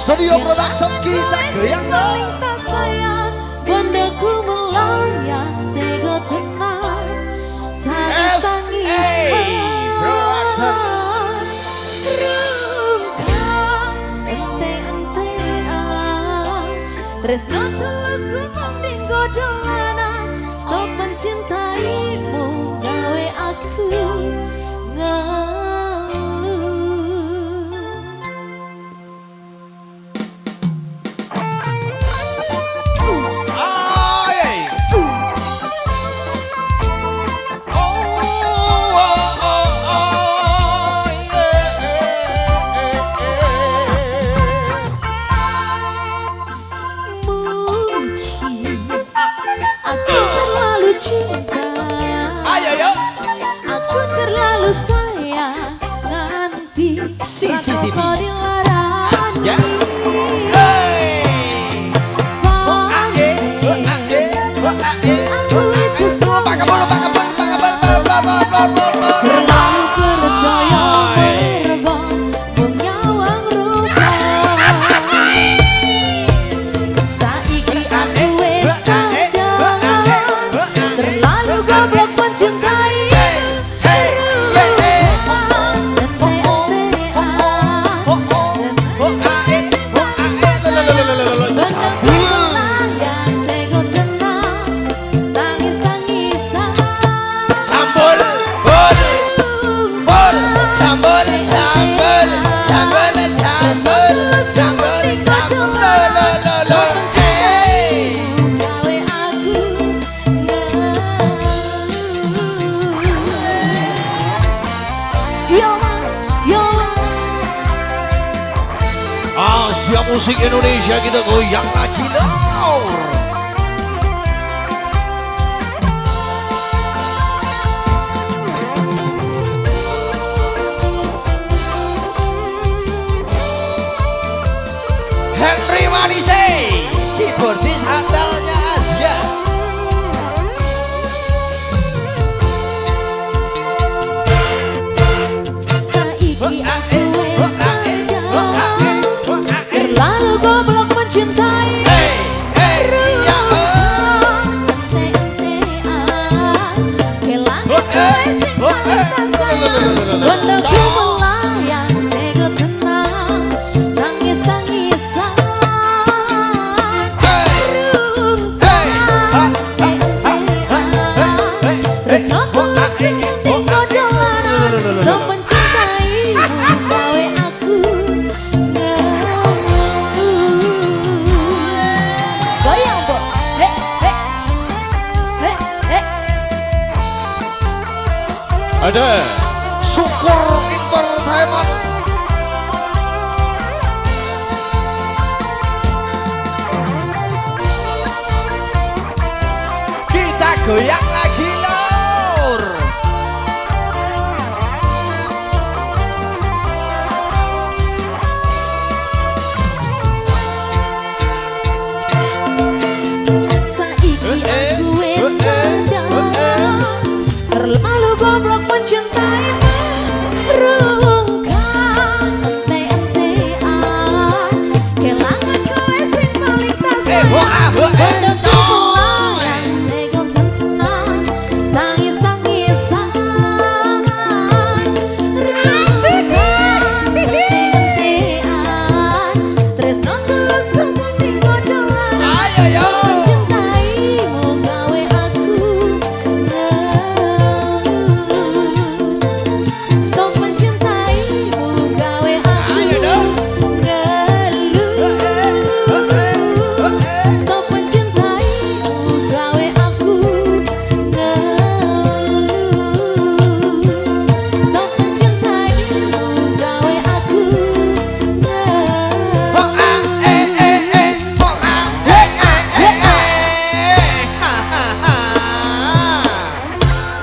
Studio Production kita goyang melintas sayang, bondaku melayang, tega tenang, tangis tangis Rungkad, ente-entean, tresno tulus ku mending godolanan, stop mencintaimu, gawe aku CCTV Azya Musik Indonesia kita goyang lagi dong. Henry Manise, keyboardis handalnya Azya. Lalu goblok mencintai bondaku melayang, tega tenang, tangis tangisan tresno tulus tinggal jalanan, stop mencintaimu, gawe aku goyang bo, ada Syukur Entertainment. Kita goyang lagi lor. saiki aku wis sadar, terlalu goblok mencintaimu. Rungkad, ente-entean, kelangan kowe sing paling tak sayang, bondaku melayang, tega tenang, tangis tangisan Rungkad, ente-entean, tresno tulus ku mending godolanan.